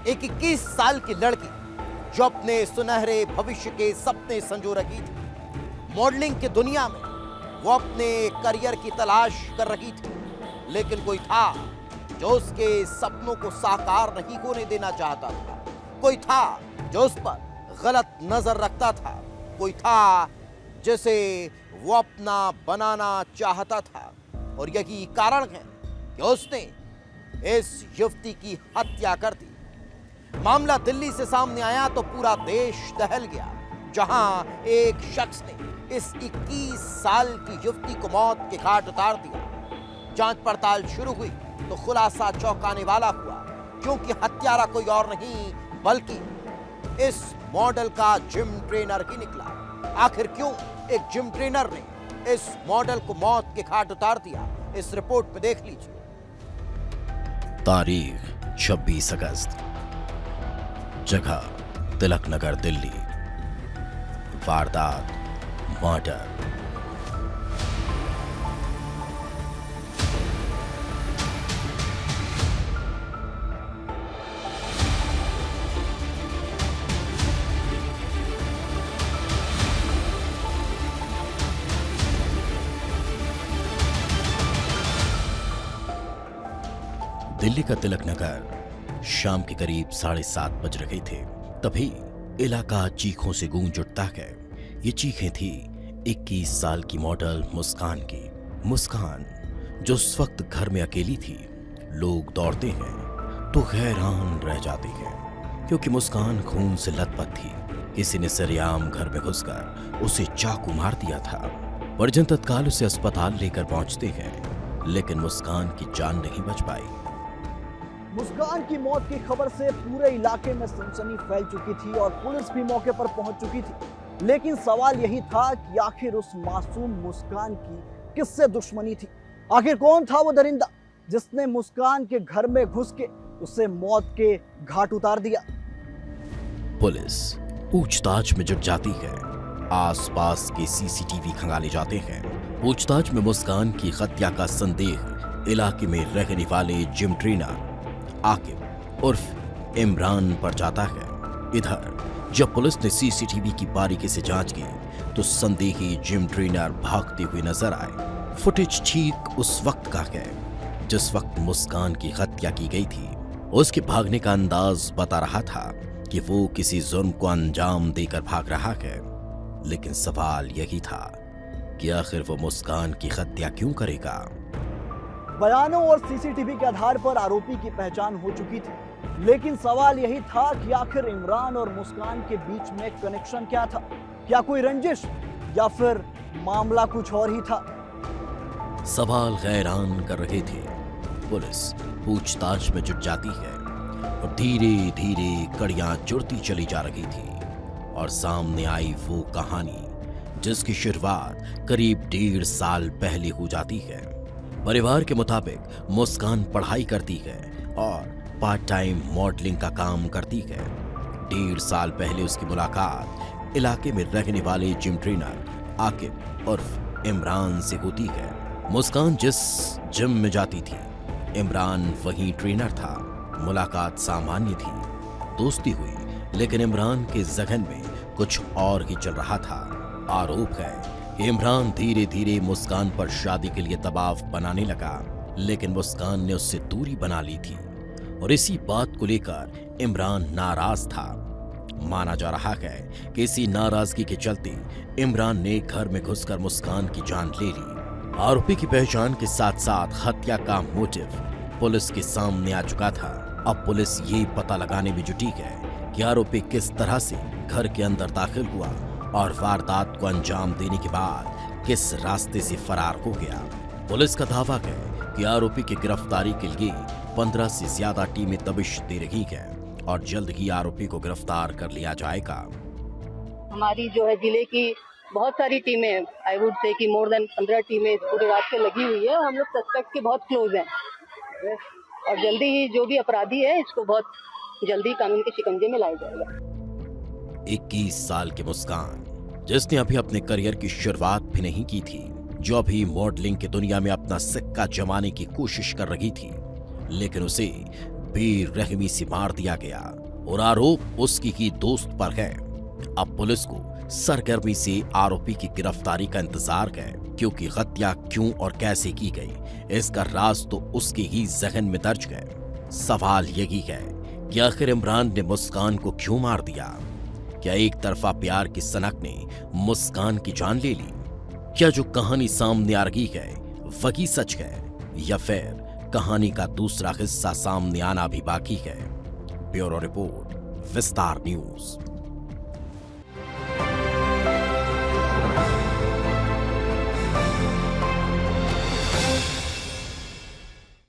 एक 21 साल की लड़की जो अपने सुनहरे भविष्य के सपने संजो रही थी। मॉडलिंग की दुनिया में वो अपने करियर की तलाश कर रही थी, लेकिन कोई था जो उसके सपनों को साकार नहीं होने देना चाहता था। कोई था जो उस पर गलत नजर रखता था। कोई था जिसे वो अपना बनाना चाहता था। और यही कारण है कि उसने इस युवती की हत्या कर दी। मामला दिल्ली से सामने आया तो पूरा देश दहल गया, जहां एक शख्स ने इस 21 साल की युवती को मौत के घाट उतार दिया। जांच पड़ताल शुरू हुई तो खुलासा चौंकाने वाला हुआ, क्योंकि हत्यारा कोई और नहीं बल्कि इस मॉडल का जिम ट्रेनर ही निकला। आखिर क्यों एक जिम ट्रेनर ने इस मॉडल को मौत के घाट उतार दिया, इस रिपोर्ट में देख लीजिए। तारीख 26 अगस्त, जगह तिलक नगर दिल्ली, वारदात मर्डर। दिल्ली का तिलक नगर शाम के करीब 7:30 बज रहे थे। तभी इलाका चीखों से गूंज उठता है। ये चीखें थी 21 साल की मॉडल मुस्कान की। मुस्कान जो उस वक्त घर में अकेली थी। लोग दौड़ते हैं तो हैरान रह जाते हैं, क्योंकि मुस्कान खून से लथपथ थी। किसी ने सरेआम घर में घुसकर उसे चाकू मार दिया था। परिजन तत्काल उसे अस्पताल लेकर पहुंचते हैं, लेकिन मुस्कान की जान नहीं बच पाई। मुस्कान की मौत की खबर से पूरे इलाके में सनसनी फैल चुकी थी और पुलिस भी मौके पर पहुंच चुकी थी। लेकिन सवाल यही था कि आखिर उस मासूम मुस्कान की किससे दुश्मनी थी? आखिर कौन था वो दरिंदा जिसने मुस्कान के घर में घुस के उसे मौत के घाट उतार दिया? पुलिस पूछताछ में जुट जाती है। आसपास के सीसीटीवी खंगाले जाते हैं। पूछताछ में मुस्कान की हत्या का संदेह इलाके में रहने वाले जिम ट्रेनर आकिब उर्फ इमरान पर जाता है। इधर जब पुलिस ने सीसीटीवी की बारीकी से जांच की तो संदेही जिम ट्रेनर भागते हुए नजर आए। फुटेज ठीक उस वक्त का है जिस वक्त मुस्कान की हत्या की गई थी। उसके भागने का अंदाज बता रहा था कि वो किसी जुर्म को अंजाम देकर भाग रहा है। लेकिन सवाल यही था कि आखिर वो मुस्कान की हत्या क्यों करेगा? बयानों और सीसीटीवी के आधार पर आरोपी की पहचान हो चुकी थी, लेकिन सवाल यही था कि आखिर इमरान और मुस्कान के बीच में कनेक्शन क्या था? क्या कोई रंजिश या फिर मामला कुछ और ही था? सवाल हैरान कर रहे थे। पुलिस पूछताछ में जुट जाती है और धीरे धीरे कड़ियां जुड़ती चली जा रही थी। और सामने आई वो कहानी जिसकी शुरुआत करीब 1.5 साल पहले हो जाती है। परिवार के मुताबिक मुस्कान पढ़ाई करती है और पार्ट टाइम मॉडलिंग का काम करती है। 1.5 साल पहले उसकी मुलाकात इलाके में रहने वाले जिम ट्रेनर आकिब उर्फ इमरान से होती है। मुस्कान जिस जिम में जाती थी, इमरान वही ट्रेनर था। मुलाकात सामान्य थी, दोस्ती हुई, लेकिन इमरान के जहन में कुछ और ही चल रहा था। आरोप है कि इमरान धीरे धीरे मुस्कान पर शादी के लिए दबाव बनाने लगा, लेकिन मुस्कान ने उससे दूरी बना ली थी और इसी बात को लेकर इमरान नाराज था। माना जा रहा है कि इसी नाराजगी के चलते इमरान ने घर में घुसकर मुस्कान की जान ले ली। आरोपी की पहचान के साथ साथ हत्या का मोटिव पुलिस के सामने आ चुका था। अब पुलिस ये पता लगाने में जुटी है कि आरोपी किस तरह से घर के अंदर दाखिल हुआ और वारदात को अंजाम देने के बाद किस रास्ते से फरार हो गया। पुलिस का दावा है कि आरोपी की गिरफ्तारी के लिए 15 से ज्यादा टीमें दबिश दे रही है और जल्द ही आरोपी को गिरफ्तार कर लिया जाएगा। हमारी जो है जिले की बहुत सारी टीमें, आई वुड से कि मोर देन 15 टीमें पूरे रात से लगी हुई है और हम लोग सस्पेक्ट के बहुत क्लोज हैं और जल्दी ही जो भी अपराधी है इसको बहुत जल्दी कानून के शिकंजे में लाया जाएगा। 21 साल की मुस्कान, जिसने अभी अपने करियर की शुरुआत भी नहीं की थी, जो अभी मॉडलिंग की दुनिया में अपना सिक्का जमाने की कोशिश कर रही थी, लेकिन उसे बेरहमी से मार दिया गया और आरोप उसकी ही दोस्त पर है। अब पुलिस को सरगर्मी से आरोपी की गिरफ्तारी का इंतजार है, क्योंकि हत्या क्यों और कैसे की गई इसका राज तो उसके ही जहन में दर्ज है। सवाल यही है कि आखिर इमरान ने मुस्कान को क्यों मार दिया? क्या एक तरफा प्यार की सनक ने मुस्कान की जान ले ली? क्या जो कहानी सामने आ रही है वही सच है, या फिर कहानी का दूसरा हिस्सा सामने आना भी बाकी है? ब्यूरो रिपोर्ट, विस्तार न्यूज।